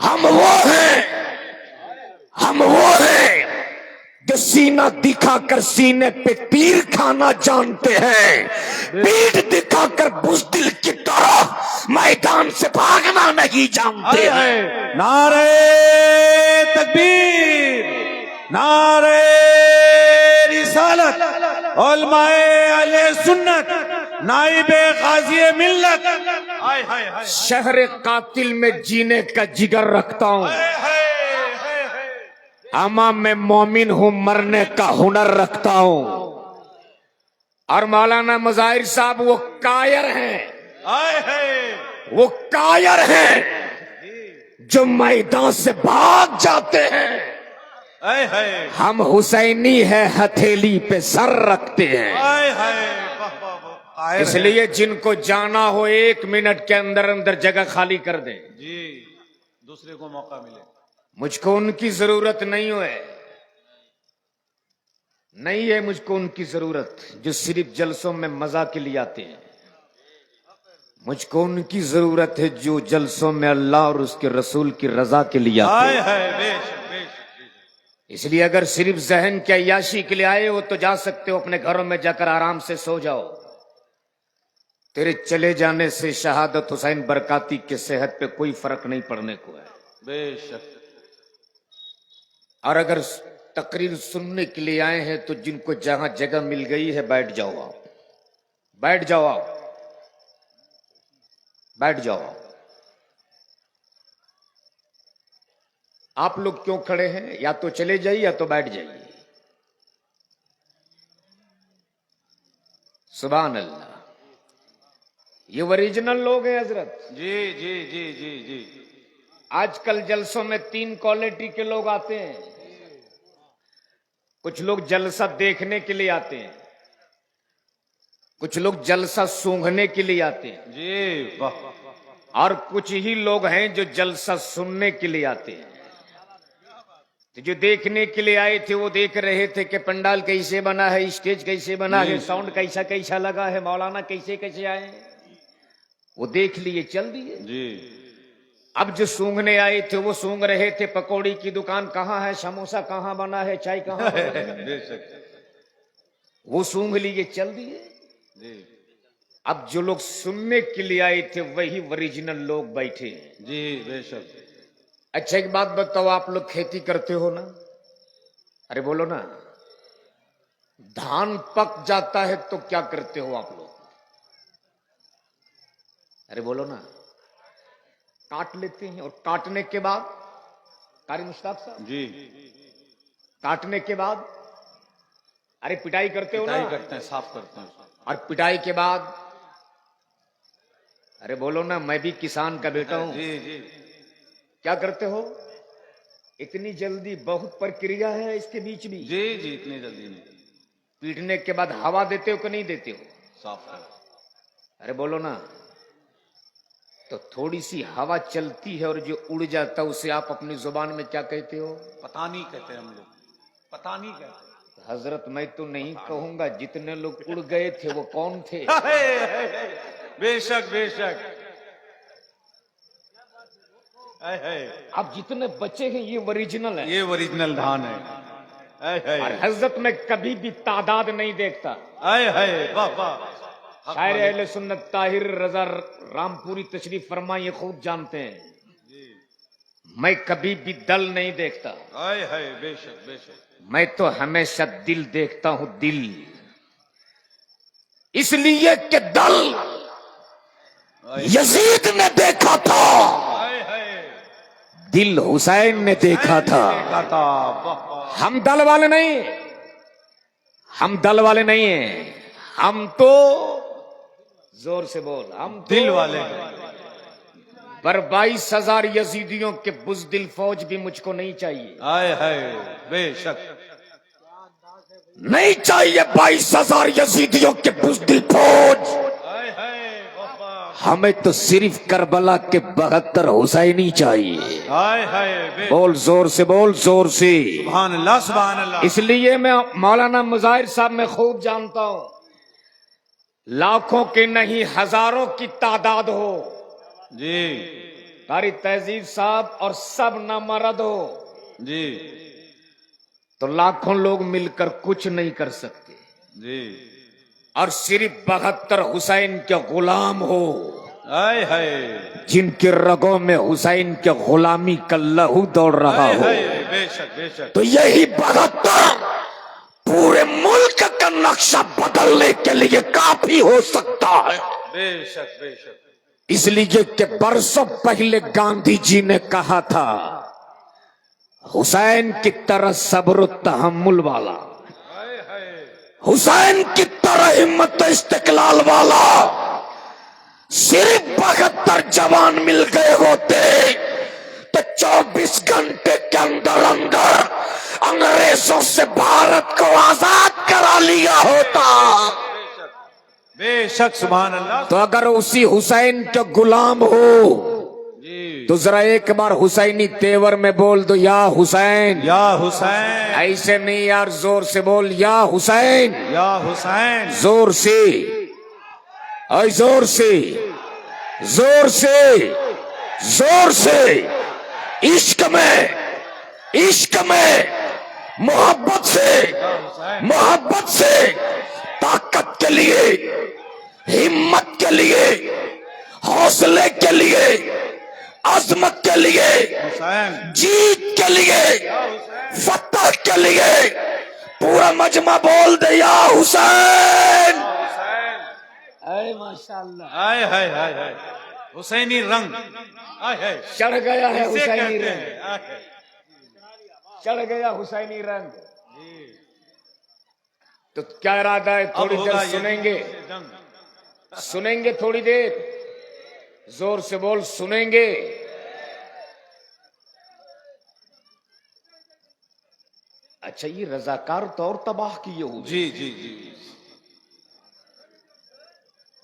हम वो हैं, हम वो हैं जो सीना दिखाकर सीने पे तीर खाना जानते हैं, पीठ दिखाकर बुज़दिल की तरह मैदान से भागना नहीं जानते हैं। नारे तकबीर, नारे रिसालत, उलमाए अहले सुन्नत, नाइबे गाज़ी मिल्लत। शहर कातिल में जीने का जिगर रखता हूँ, अमा मैं मोमिन हूं, मरने का हुनर रखता हूं। और मौलाना मुजाहिर साहब वो कायर हैं, वो कायर हैं जो मैदान से भाग जाते हैं। हम हुसैनी है, हथेली पे सर रखते हैं। इसलिए जिनको जाना हो 1 मिनट के अंदर अंदर जगह खाली कर दें जी, दूसरे को मौका मिले। मुझको उनकी जरूरत नहीं है, नहीं है मुझको उनकी जरूरत जो सिर्फ जलसों में मजा के लिए आते हैं। मुझको उनकी जरूरत है जो जलसों में अल्लाह और उसके रसूल की रजा के लिए आते हैं। इसलिए अगर सिर्फ जहन की अय्याशी के लिए आए हो तो जा सकते हो, अपने घरों में जाकर आराम से सो जाओ। तेरे चले जाने से शहादत हुसैन बरकाती के सेहत पे कोई फर्क नहीं पड़ने को है, बेशक। और अगर तकरीर सुनने के लिए आए हैं तो जिनको जहां जगह मिल गई है बैठ जाओ, आप बैठ जाओ, आप बैठ जाओ। आप लोग क्यों खड़े हैं? या तो चले जाइए या तो बैठ जाइए। सुभान अल्लाह, ये ओरिजिनल लोग हैं हजरत। जी जी जी जी जी। आजकल जलसों में 3 क्वालिटी के लोग आते हैं। कुछ लोग जलसा देखने के लिए आते हैं, कुछ लोग जलसा सूंघने के लिए आते हैं जी, वाह। और कुछ ही लोग हैं जो जलसा सुनने के लिए आते हैं। तो जो देखने के लिए आए थे वो देख रहे थे कि पंडाल कैसे बना है, स्टेज कैसे बना है, साउंड कैसा कैसा लगा है, मौलाना कैसे कैसे आए, वो देख लिए, चल दिए जी। अब जो सूंघने आए थे वो सूंघ रहे थे पकौड़ी की दुकान कहाँ है, समोसा कहाँ बना है, चाय कहाँ बना है, वो सूंघ लिए, चल दिए जी। अब जो लोग सुनने के लिए आए थे वही ओरिजिनल लोग बैठे हैं। जी, बेशक। अच्छा एक बात बताओ, आप लोग खेती करते हो ना? अरे बोलो ना। धान पक जाता है तो क्या करते हो आप लोग? अरे बोलो ना। काट लेते हैं, और काटने के बाद, कारी मुश्ताक साहब जी, काटने के बाद अरे पिटाई करते हो ना? पिटाई करते हैं, साफ करते हैं। और पिटाई के बाद, अरे बोलो ना, मैं भी किसान का बेटा हूं। जी जी क्या करते हो? इतनी जल्दी, बहुत प्रक्रिया है इसके बीच भी। जी जी, इतनी जल्दी नहीं, पीटने के बाद हवा देते हो कि नहीं देते हो? साफ कर। अरे बोलो ना। तो थोड़ी सी हवा चलती है और जो उड़ जाता है उसे आप अपनी जुबान में क्या कहते हो? पता नहीं कहते हम लोग, पता नहीं कहते। हजरत मैं तो नहीं कहूंगा, जितने लोग उड़ गए थे वो कौन थे? बेशक बेशक। अब जितने बचे हैं ये ओरिजिनल है, ये ओरिजिनल धान है। और हजरत में कभी भी तादाद नहीं देखता। वाह वाह। शायर अहले सुन्नत ताहिर रजा रामपुरी तशरीफ फरमा ये खुद जानते हैं, मैं कभी भी दल नहीं देखता। बेशक बेशक। मैं तो हमेशा दिल देखता हूं, दिल। इसलिए कि दल यजीद ने देखा था, दिल हुसैन ने देखा था। हम दल वाले नहीं, हम दल वाले नहीं हैं, हम तो, जोर से बोल, हम तो दिल वाले। पर 22,000 यजीदियों के बुज़दिल फौज भी मुझको नहीं चाहिए। बेशक नहीं चाहिए 22,000 यजीदियों के बुज़दिल फौज। हमें तो सिर्फ करबला के 72 हुसैनी चाहिए। बोल जोर से, बोल जोर से। सुभान अल्लाह, सुभान अल्लाह। इसलिए मैं मौलाना मुजाहिर साहब मैं खूब जानता हूं, लाखों के नहीं हजारों की तादाद हो जी, कारी तहजीब साहब और सब ना मर्द हो जी तो लाखों लोग मिलकर कुछ नहीं कर सकते जी। और सिर्फ 72 हुसैन के गुलाम हो हाय हाय जिनके रगों में हुसैन के गुलामी का लहू दौड़ रहा हाय हो हाय, बेशक बेशक। तो यही 72 पूरे मुल्क का नक्शा बदलने के लिए काफी हो सकता है। बेशक बेशक। इसलिए कि बरसों पहले गांधी जी ने कहा था हुसैन की तरह सब्र तहम्मुल वाला, हाय हाय हुसैन की तरह हिम्मत इस्तिकलाल वाला सिर्फ 72 जवान मिल गए होते तो 24 घंटे के अंदर अंदर अंग्रेजों से भारत को आजाद करा लिया होता। बेशक सुभान अल्लाह। तो अगर उसी हुसैन के गुलाम हो जी तो जरा एक बार हुसैनी तेवर में बोल दो या हुसैन। या हुसैन ऐसे नहीं यार, जोर से बोल या हुसैन, या हुसैन। जोर से और जोर से जोर से जोर से। इश्क में मोहब्बत से ताकत के लिए, हिम्मत के लिए, हौसले के लिए, अजमत के लिए, हुसैन जीत के लिए, फतह के लिए पूरा मजमा बोल दे या हुसैन। अरे माशाअल्लाह, हाय हाय हाय हाय। हुसैनी रंग हाय हाय चढ़ गया है इसे हुसैनी कहते रंग, हैं। हाय हाय। चढ़ गया हुसैनी रंग। तो क्या इरादा है? अब थोड़ी होगा देर ये सुनेंगे, जंग। सुनेंगे थोड़ी देर, जोर से बोल सुनेंगे। अच्छा ये रजाकार तो और तबाह किए हुए, जी जी जी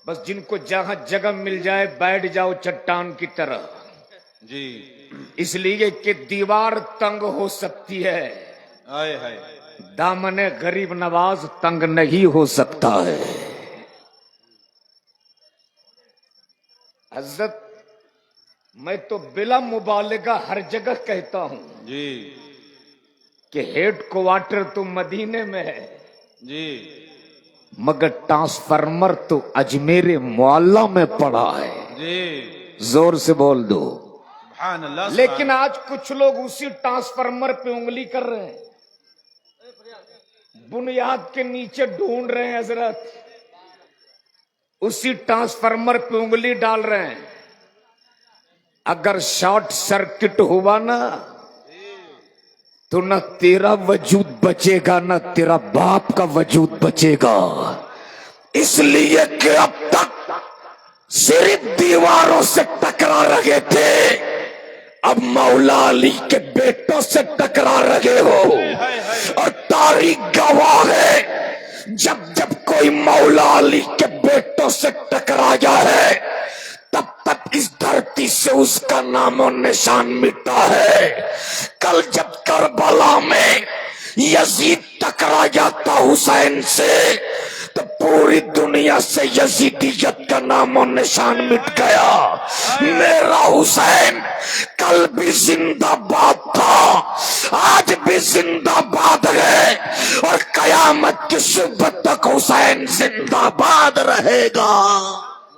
बस जिनको जहां जगह मिल जाए बैठ जाओ चट्टान की तरह, जी। इसलिए कि दीवार तंग हो सकती है, हाय हाय दामने गरीब नवाज तंग नहीं हो सकता है। हजरत मैं तो बिला मुबालिगा हर जगह कहता हूं जी कि हेड क्वार्टर तो मदीने में है जी। मगर ट्रांसफार्मर तो अजमेर मोहल्ला में पड़ा है। जी जोर से बोल दो। सुभान अल्लाह। लेकिन आज कुछ लोग उसी ट्रांसफार्मर पे उंगली कर रहे हैं, बुनियाद के नीचे ढूंढ रहे हैं हजरत, उसी ट्रांसफार्मर पे उंगली डाल रहे हैं। अगर शॉर्ट सर्किट हुआ ना तो न तेरा वजूद बचेगा न तेरा बाप का वजूद बचेगा। इसलिए कि अब तक सिर्फ दीवारों से टकरा रहे थे, अब मौला अली के बेटों से टकरा रहे हो। और तारीख गवाह है जब जब कोई मौला अली के बेटों से टकराया है तब तक इस धरती से उसका नामो निशान मिटा है। कल जब करबला में यजीद टकराया था हुसैन से तो पूरी दुनिया से यजीदियत का नामो निशान मिट गया। मेरा हुसैन कल भी जिंदाबाद था, आज भी जिंदाबाद है और कयामत की सुबह तक हुसैन जिंदाबाद रहेगा।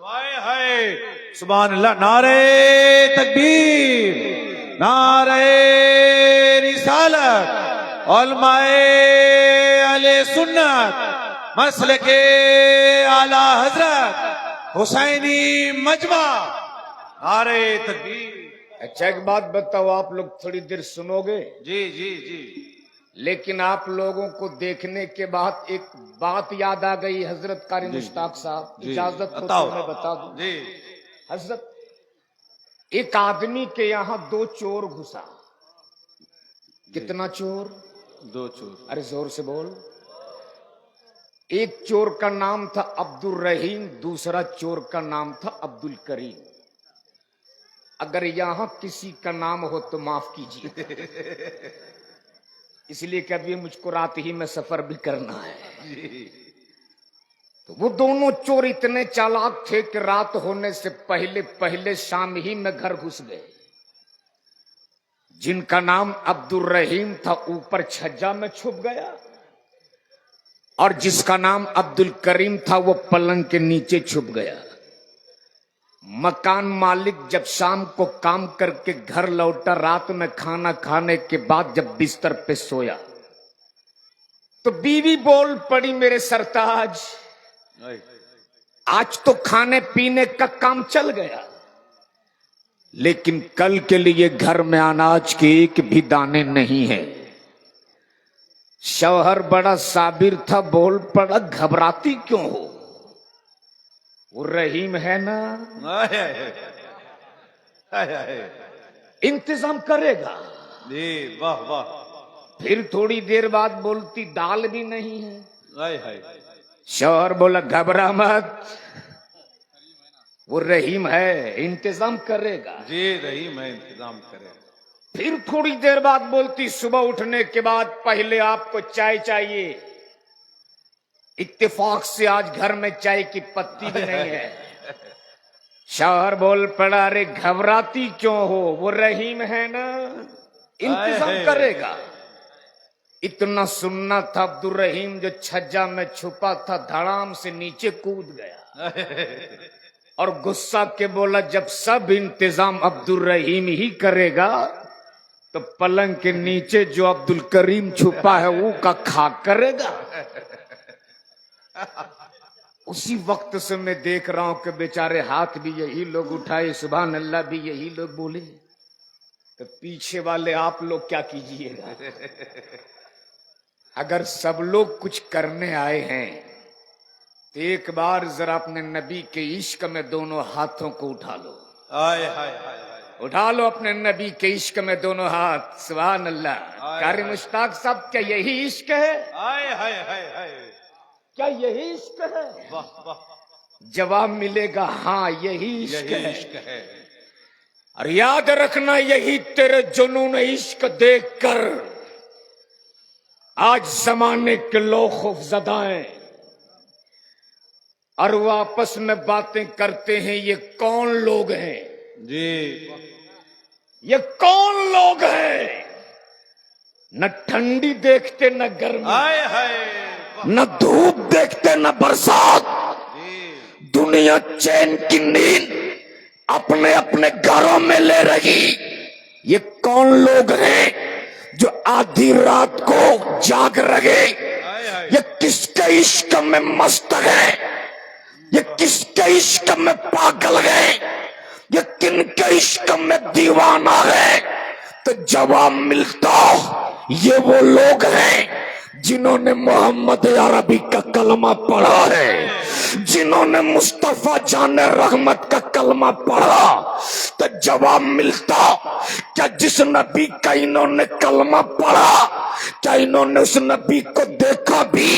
हाय हाय सुभान अल्लाह। नारे तकबीर, नारे रिसालत, उलमाए अहले सुन्नत, मसलके आला हजरत, हुसैनी मजमा। नारे तकबीर। अच्छा एक बात बताओ, आप लोग थोड़ी देर सुनोगे जी जी जी लेकिन आप लोगों को देखने के बाद एक बात याद आ गई। हजरत कारी मुश्ताक साहब जी। इजाजत हो बताओ। तो मैं बता दूं। जी हजरत एक आदमी के यहाँ 2 चोर घुसा। कितना चोर? 2 चोर। अरे जोर से बोल। एक चोर का नाम था अब्दुल रहीम, दूसरा चोर का नाम था अब्दुल करीम। अगर यहां किसी का नाम हो तो माफ कीजिए, इसलिए कि अभी मुझको रात ही में सफर भी करना है। तो वो दोनों चोर इतने चालाक थे कि रात होने से पहले पहले शाम ही में घर घुस गए। जिनका नाम अब्दुल रहीम था ऊपर छज्जा में छुप गया, और जिसका नाम अब्दुल करीम था वो पलंग के नीचे छुप गया। मकान मालिक जब शाम को काम करके घर लौटा, रात में खाना खाने के बाद जब बिस्तर पे सोया, तो बीवी बोल पड़ी, मेरे सरताज आज तो खाने पीने का काम चल गया, लेकिन कल के लिए घर में अनाज के एक भी दाने नहीं है। शौहर बड़ा साबिर था, बोल पड़ा, घबराती क्यों हो, वो रहीम है ना, इंतजाम करेगा। जी वाह वाह। फिर थोड़ी देर बाद बोलती, दाल भी नहीं है। हाय हाय। शौहर बोला, घबरा मत, वो रहीम है, इंतजाम करेगा। जी रहीम है, इंतजाम करेगा। फिर थोड़ी देर बाद बोलती, सुबह उठने के बाद पहले आपको चाय चाहिए। इत्तेफाक से आज घर में चाय की पत्ती भी नहीं है। शौहर बोल पड़ा, अरे घबराती क्यों हो, वो रहीम है ना, इंतजाम करेगा। इतना सुनना था, अब्दुल रहीम जो छज्जा में छुपा था धड़ाम से नीचे कूद गया और गुस्सा के बोला, जब सब इंतजाम अब्दुल रहीम ही करेगा तो पलंग के नीचे जो अब्दुल करीम छुपा है वो का खाक करेगा। उसी वक्त से मैं देख रहा हूं कि बेचारे हाथ भी यही लोग उठाए, सुभान अल्लाह भी यही लोग बोले, तो पीछे वाले आप लोग क्या कीजिएगा। अगर सब लोग कुछ करने आए हैं तो एक बार जरा अपने नबी के इश्क में दोनों हाथों को उठा लो। हाय हाय हाय। उठा लो अपने नबी के इश्क में दोनों हाथ, सुभान अल्लाह। कारी मुश्ताक साहब, क्या यही इश्क है? हाय हाय हाय हाय। क्या यही इश्क है? वाह वाह। जवाब मिलेगा, हाँ यही इश्क यही है। इश्क है। और याद रखना, यही तेरे जुनून इश्क देखकर आज जमाने के लोग खौफजदा हैं और वो आपस में बातें करते हैं, ये कौन लोग हैं जी, ये कौन लोग हैं, न ठंडी देखते न गर्मी, हाय हाय, न धूप देखते न बरसात, दुनिया चैन की नींद अपने अपने घरों में ले रही। ये कौन लोग हैं जो आधी रात को जाग रहे, ये किसके इश्क में मस्त है, ये किसके इश्क में पागल है, ये किनके इश्क में दीवाना है। तो जवाब मिलता, ये वो लोग हैं जिन्होंने मोहम्मद अरबी का कलमा पढ़ा है, जिन्होंने मुस्तफा जाने रहमत का कलमा पढ़ा। तो जवाब मिलता, क्या जिस नबी का इन्होंने कलमा पढ़ा, क्या इन्होंने उस नबी को देखा भी?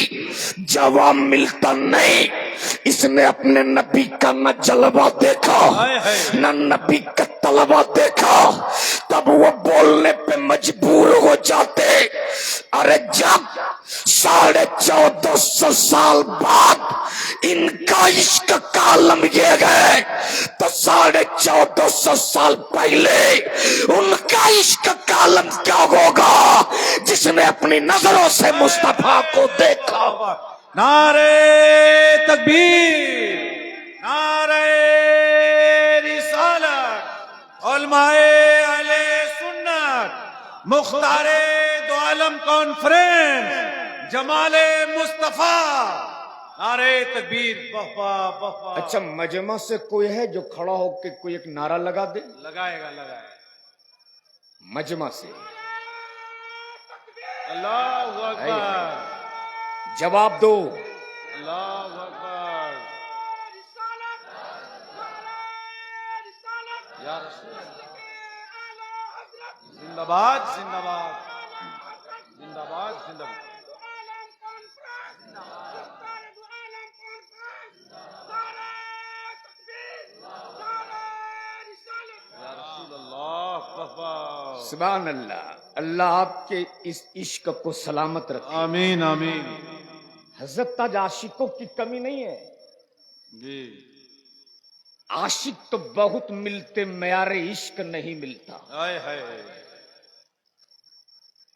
जवाब मिलता, नहीं। इसने अपने नबी का न जलवा देखा न नबी का तलवा देखा, तब वो बोलने पे मजबूर हो जाते। अरे जब 1450 साल बाद इनका इश्क का आलम ये है, तो 1450 साल पहले उनका इश्क का आलम क्या होगा जिसने अपनी नजरों से मुस्तफा को देखा। नारे तकबीर, नारे रिसालत, उलमाए अहले सुन्नत, मुख्तारे दो आलम कॉन्फ्रेंस, जमाले मुस्तफा, नारे तकबीर। अच्छा, मजमा से कोई है जो खड़ा होकर कोई एक नारा लगा दे? लगाएगा लगाएगा। मजमा से अल्लाहु अकबर, जवाब दो। अल्लाहु अकबर, या रसूल, जिंदाबाद जिंदाबाद जिंदाबाद जिंदाबाद। या रसूल अल्लाह, सुभान अल्लाह। अल्लाह आपके इस इश्क को सलामत रखे। आमीन आमीन। हजरत ताज आशिकों की कमी नहीं है जी, आशिक तो बहुत मिलते, मयारे इश्क नहीं मिलता। हाय हाय।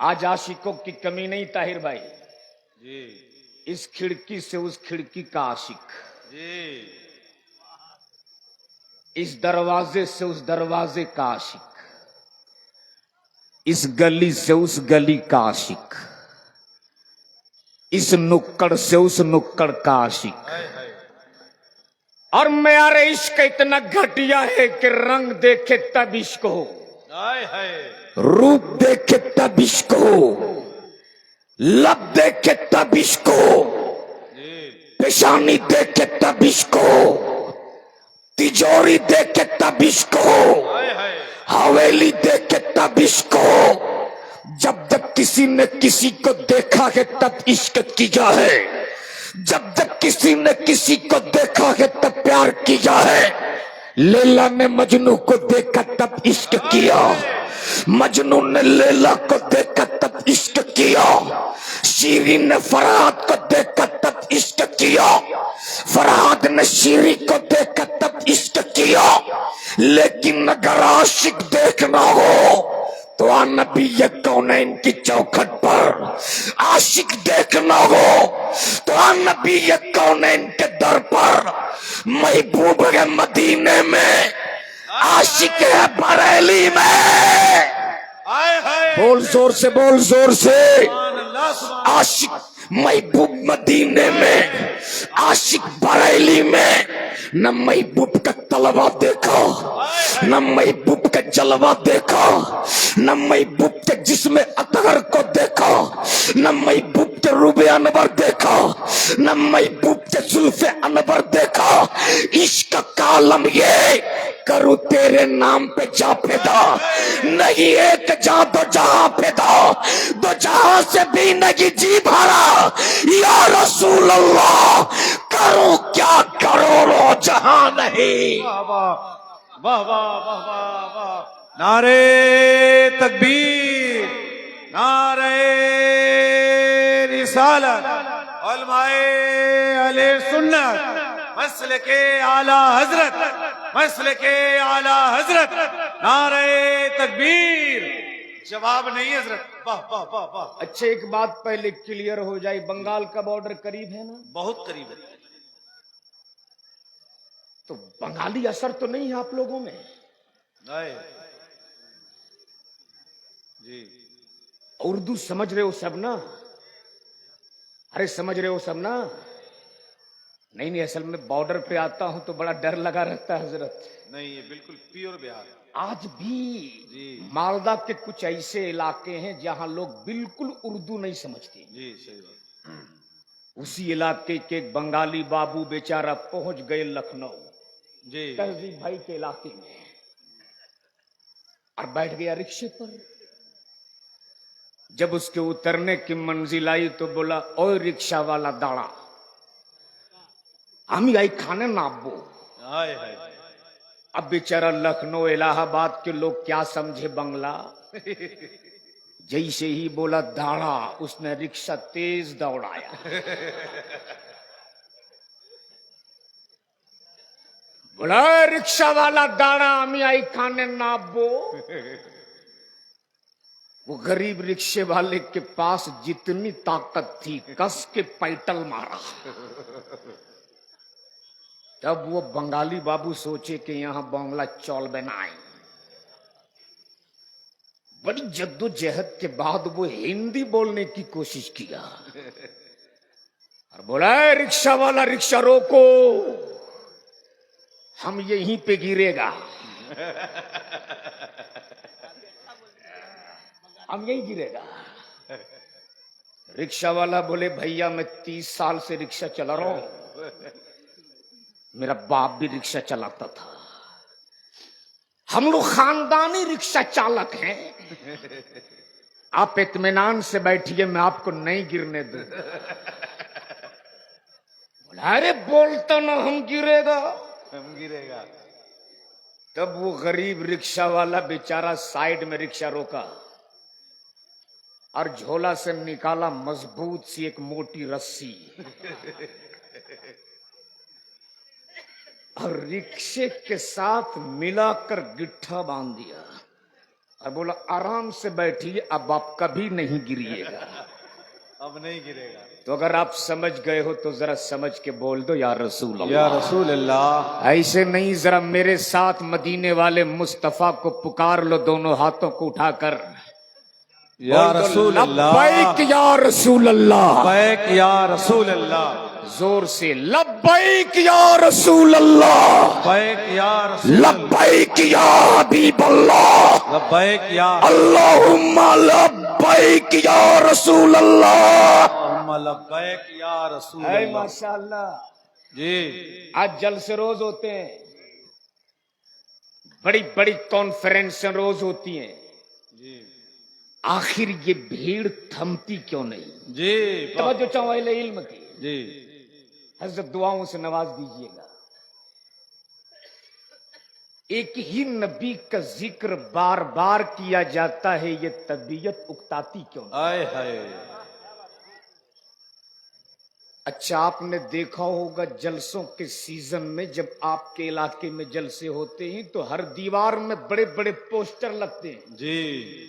आज आशिकों की कमी नहीं ताहिर भाई। जी इस खिड़की से उस खिड़की का आशिक, जी इस दरवाजे से उस दरवाजे का आशिक, इस गली से उस गली का आशिक, इस नुक्कड़ से उस नुक्कड़ का आशिक। हाय हाय और मेरा इश्क इतना घटिया है कि रंग देखे तब इश्क हो, हाय हाय रूप देखे तब इश्क हो, लब देखे तब इश्क हो, जी पेशानी देखे तब इश्क हो, तिजोरी देखे तब इश्क हो, हाय हाय हवेली देखे तब इश्क हो। जब तक किसी ने किसी को देखा है तब इश्क किया है, जब तक किसी ने किसी को देखा है तब प्यार किया है। लैला ने मजनू को देखा तब इश्क किया, मजनू ने लैला को देखा तब इश्क किया, शीरीन ने फरहाद को देखा तब इश्क किया, फरहाद ने शीरी को देखा तब इश्क किया। लेकिन अगर आशिक देखना हो तो नबी ये कौनैन की चौखट पर, आशिक देखना हो तो नबी ये कौनैन के दर पर। महबूब है मदीने में, आशिक है बरेली में। हाय हाय बोल जोर से, बोल जोर से। सुभान अल्लाह सुभान आशिक महबूब मदीने में, आशिक बरेली में। न महबूब का तलवा देखा, न महबूब का जलवा देखा, न महबूब के जिस्म अतहर को देखा, न महबूब के रूबे अनवर देखा, न महबूब के जुल्फे अनवर देखा। इश्क का आलम ये करूं तेरे नाम पे जा फिदा, नहीं एक जा दो जहां फिदा, दो जहां से भी नहीं जी भरा। या रसूल अल्लाह करो क्या करोड़ों जहां नहीं। वाह वाह वाह वाह वाह वाह वाह। नारे तकबीर, नारे रिसालत, उलमाए अहले सुन्नत, मसलके आला हजरत, मसलके आला हजरत। नारे तकबीर। जवाब नहीं हजरत। वाह वाह वाह वाह। अच्छा एक बात पहले क्लियर हो जाए, बंगाल का बॉर्डर करीब है ना, बहुत करीब है। तो बंगाली असर तो नहीं है आप लोगों में? हाय जी उर्दू समझ रहे हो सब ना? अरे समझ रहे हो सब ना? नहीं नहीं, असल में बॉर्डर पे आता हूं तो बड़ा डर लगा रहता है हजरत। नहीं, ये बिल्कुल प्योर बिहार। आज भी जी मालदा के कुछ ऐसे इलाके हैं जहां लोग बिल्कुल उर्दू नहीं समझते। जी सही बात। उसी इलाके के एक बंगाली बाबू बेचारा पहुंच गए लखनऊ, जी तहजीब भाई के इलाके में, और बैठ गया रिक्शे पर। जब उसके उतरने की मंजिल आई तो बोला, ओ रिक्शा वाला दाड़ा, हम आई खाने नाबो। हाय हाय अब बेचारा लखनऊ इलाहाबाद के लोग क्या समझे बंगला। जैसे ही बोला दाड़ा, उसने रिक्शा तेज दौड़ाया। बोला रिक्शा वाला दाड़ा, हमें आई खाने नाबो। वो गरीब रिक्शे वाले के पास जितनी ताकत थी कस के पैटल मारा। तब वो बंगाली बाबू सोचे कि यहां बांग्ला चौल बनाए। बड़ी जद्दोजहद के बाद वो हिंदी बोलने की कोशिश किया और बोला, रिक्शा वाला रिक्शा रोको, हम यहीं पे गिरेगा, हम यहीं गिरेगा। रिक्शा वाला बोले, भैया मैं 30 साल से रिक्शा चला रहा हूं, मेरा बाप भी रिक्शा चलाता था, हम लोग खानदानी रिक्शा चालक हैं, आप इत्मीनान से बैठिए, मैं आपको नहीं गिरने दूं। बोला, अरे बोलता ना हम गिरेगा। हम गिरेगा। तब वो गरीब रिक्शा वाला बेचारा साइड में रिक्शा रोका और झोला से निकाला मजबूत सी एक मोटी रस्सी और रिक्शे के साथ मिलाकर गिट्ठा बांध दिया। और बोला आराम से बैठिए, अब आप कभी नहीं गिरिएगा। अब नहीं गिरेगा। तो अगर आप समझ गए हो तो जरा समझ के बोल दो या रसूल अल्लाह। या रसूल अल्लाह। ऐसे नहीं, जरा मेरे साथ मदीने वाले मुस्तफा को पुकार लो दोनों हाथों को उठाकर। या रसूल अल्लाह। लब्बैक या रसूल अल्लाह। लब्बैक या रसूल अल्लाह। जोर से लब्बैक या रसूल अल्लाह। लब्बैक या रसूल। लब्बैक या हबीब अल्लाह। लब्बैक या अल्लाहुम्मा लब्बैक या रसूल अल्लाह। अल्लाहुम्मा लब्बैक या रसूल अल्लाह। माशाअल्लाह जी। आज जलसे रोज होते हैं, बड़ी बड़ी कॉन्फ्रेंस रोज होती हैं, जी आखिर ये भीड़ थमती क्यों नहीं? जी। तवज्जो चाहो अहले इल्म की। जी। हजरत दुआओं से नवाज दीजिएगा। एक ही नबी का जिक्र बार बार किया जाता है, ये तबीयत उकताती क्यों नहीं? आए हाय। अच्छा, आपने देखा होगा जलसों के सीजन में जब आपके इलाके में जलसे होते हैं तो हर दीवार में बड़े बड़े पोस्टर लगते हैं। जी।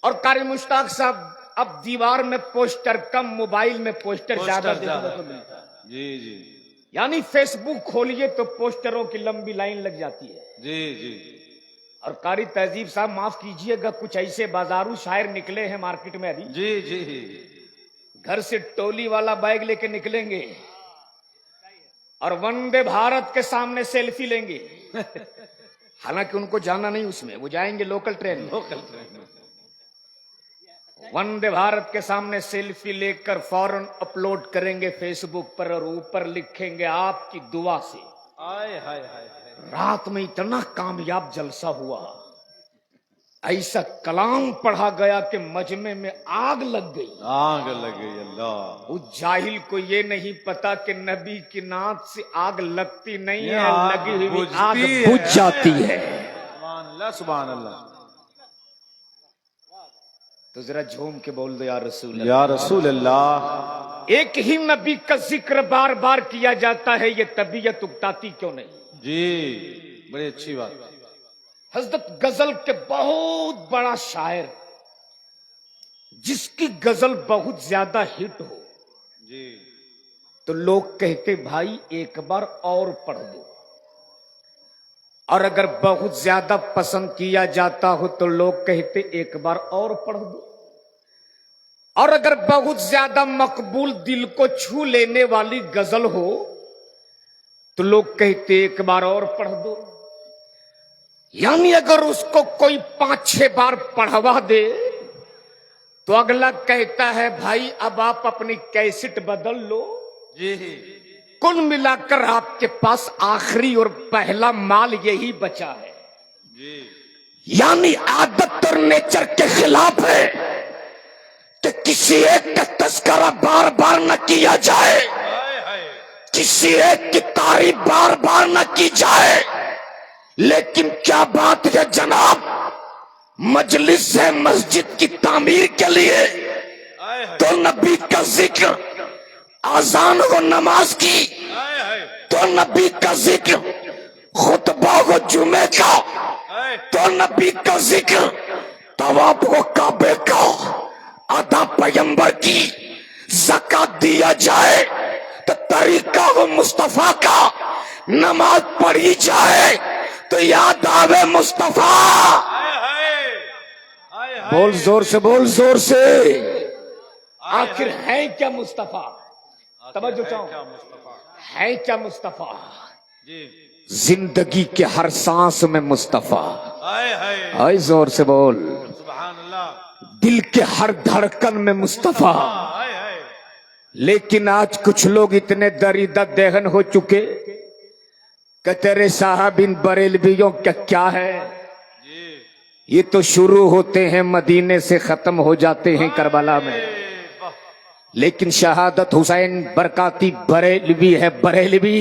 और कारी मुश्ताक साहब, अब दीवार में पोस्टर कम, मोबाइल में पोस्टर ज्यादा देखने को मिलता है। जी जी। यानी फेसबुक खोलिए तो पोस्टरों की लंबी लाइन लग जाती है। जी जी। और कारी तहजीब साहब माफ कीजिएगा, कुछ ऐसे बाजारू शायर निकले हैं मार्केट में अभी, जी जी। घर से टोली वाला बैग लेके निकलेंगे और वंदे भारत के सामने सेल्फी लेंगे। हालांकि उनको जाना नहीं उसमें, वो जाएंगे लोकल ट्रेन में। Local train. वंदे भारत के सामने सेल्फी लेकर फौरन अपलोड करेंगे फेसबुक पर और ऊपर लिखेंगे आपकी दुआ से। आए हाय हाय। रात में इतना कामयाब जलसा हुआ, ऐसा कलाम पढ़ा गया कि मजमे में आग लग गई। आग लग गई। अल्लाह। उस जाहिल को ये नहीं पता कि नबी की नात से आग लगती नहीं है, आग लगी हुई बुझती आग है। बुझ जाती है। सुभान अल्लाह सुभान अल्लाह। तो जरा झूम के बोल दो या रसूल अल्लाह। या रसूल अल्लाह। एक ही नबी का जिक्र बार बार किया जाता है, ये तबीयत उकताती क्यों नहीं? जी, बड़ी अच्छी बात। हजरत गजल के बहुत बड़ा शायर, जिसकी गजल बहुत ज्यादा हिट हो जी। तो लोग कहते भाई एक बार और पढ़ दो, और अगर बहुत ज्यादा पसंद किया जाता हो तो लोग कहते एक बार और पढ़ दो, और अगर बहुत ज्यादा मकबूल दिल को छू लेने वाली गजल हो तो लोग कहते एक बार और पढ़ दो। यानी अगर उसको कोई 5-6 बार पढ़वा दे तो अगला कहता है भाई अब आप अपनी कैसेट बदल लो। जी। कुल मिलाकर आपके पास आखिरी और पहला माल यही बचा है। जी। यानी आदत और नेचर के खिलाफ है कि किसी एक का तस्करा बार बार न किया जाए, किसी एक की तारीफ बार बार न की जाए। लेकिन क्या बात है जनाब, मजलिस है मस्जिद की तामीर के लिए तो नबी का जिक्र, आजान हो नमाज की तो नबी का जिक्र, खुतबा हो जुमे का तो नबी का जिक्र, तवाफ हो काबे का, अदा पैगंबर की, ज़कात दिया जाए तो तरीका हो मुस्तफा का, नमाज पढ़ी जाए तो याद आवे मुस्तफा। बोल जोर से, बोल जोर से। आखिर है क्या मुस्तफा? तवज्जो चाहो, है क्या मुस्तफा? जिंदगी के हर सांस में मुस्तफा। आए जोर से बोल। सुभान अल्लाह। दिल के हर धड़कन में मुस्तफा। लेकिन आज कुछ लोग इतने दरिदा देहन हो चुके कि तेरे साहब इन बरेलवियों का क्या है, ये तो शुरू होते हैं मदीने से खत्म हो जाते हैं करबला में। लेकिन शहादत हुसैन बरकाती बरेलवी है, बरेलवी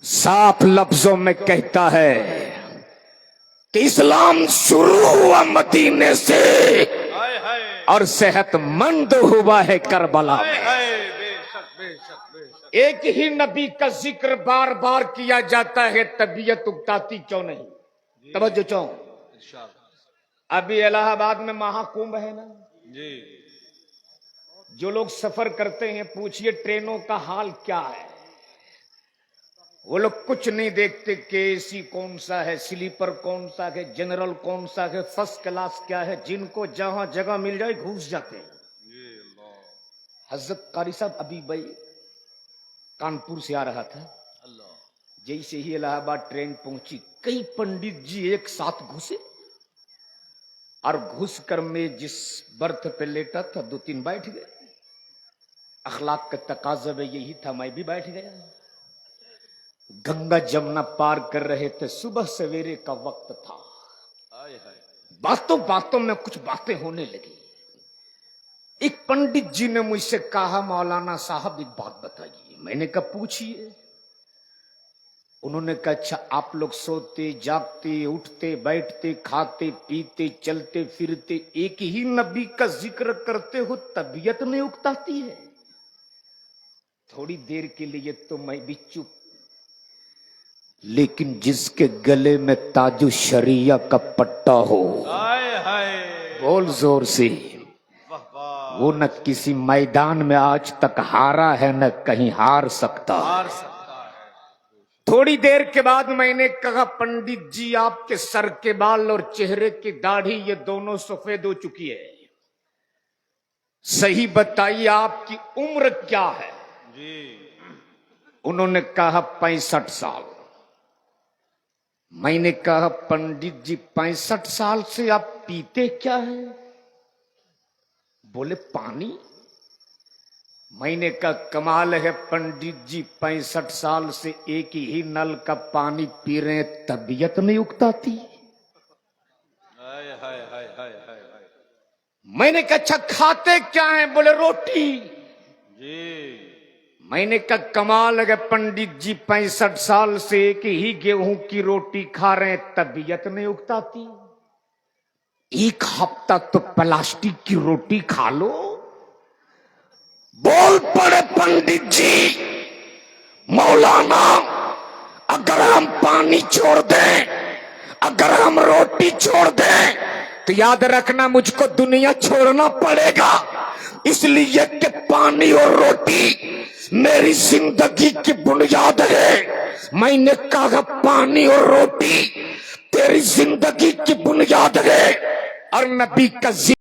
साफ लफ्जों में कहता है कि इस्लाम शुरू हुआ मदीने से और सेहतमंद हुआ है करबला में। एक ही नबी का जिक्र बार बार किया जाता है, तबीयत उकताती क्यों नहीं? तवज्जो चाहो, अभी इलाहाबाद में महाकुंभ है ना जी। जो लोग सफर करते हैं पूछिए ट्रेनों का हाल क्या है। वो लोग कुछ नहीं देखते कि एसी कौन सा है, स्लीपर कौन सा है, जनरल कौन सा है, फर्स्ट क्लास क्या है। जिनको जहां जगह मिल जाए घुस जाते हैं। हजरत कारी साहब अभी भाई कानपुर से आ रहा था, जैसे ही इलाहाबाद ट्रेन पहुंची कई पंडित जी एक साथ घुसे और घुस कर मैं जिस बर्थ पे लेटा था 2-3 बैठ गए। अखलाक का तकाजा में यही था, मैं भी बैठ गया। गंगा जमुना पार कर रहे थे, सुबह सवेरे का वक्त था। बातों बातों में कुछ बातें होने लगी। एक पंडित जी ने मुझसे कहा मौलाना साहब एक बात बताइए। मैंने कहा पूछिए। उन्होंने कहा अच्छा आप लोग सोते जागते उठते बैठते खाते पीते चलते फिरते एक ही नबी का जिक्र करते हो, तबीयत नहीं उकताती है? थोड़ी देर के लिए तो मैं भी चुप, लेकिन जिसके गले में ताजु शरिया का पट्टा हो, बोल जोर से, वो न किसी मैदान में आज तक हारा है न कहीं हार सकता। थोड़ी देर के बाद मैंने कहा पंडित जी आपके सर के बाल और चेहरे की दाढ़ी ये दोनों सफेद हो चुकी है, सही बताइए आपकी उम्र क्या है? जी। उन्होंने कहा 65 साल। मैंने कहा पंडित जी 65 साल से आप पीते क्या है? बोले पानी। मैंने कहा कमाल है पंडित जी 65 साल से एक ही नल का पानी पी रहे हैं, तबीयत नहीं उकताती। मैंने कहा अच्छा खाते क्या है? बोले रोटी। जी। मैंने कहा कमाल है पंडित जी 65 साल से एक ही गेहूं की रोटी खा रहे हैं, तबीयत नहीं उकताती। एक हफ्ता तो प्लास्टिक की रोटी खा लो। बोल पड़े पंडित जी मौलाना अगर हम पानी छोड़ दें, अगर हम रोटी छोड़ दें तो याद रखना मुझको दुनिया छोड़ना पड़ेगा, इसलिए कि पानी और रोटी मेरी जिंदगी की बुनियाद है। मैंने कहा पानी और रोटी तेरी जिंदगी की बुनियाद है और नबी का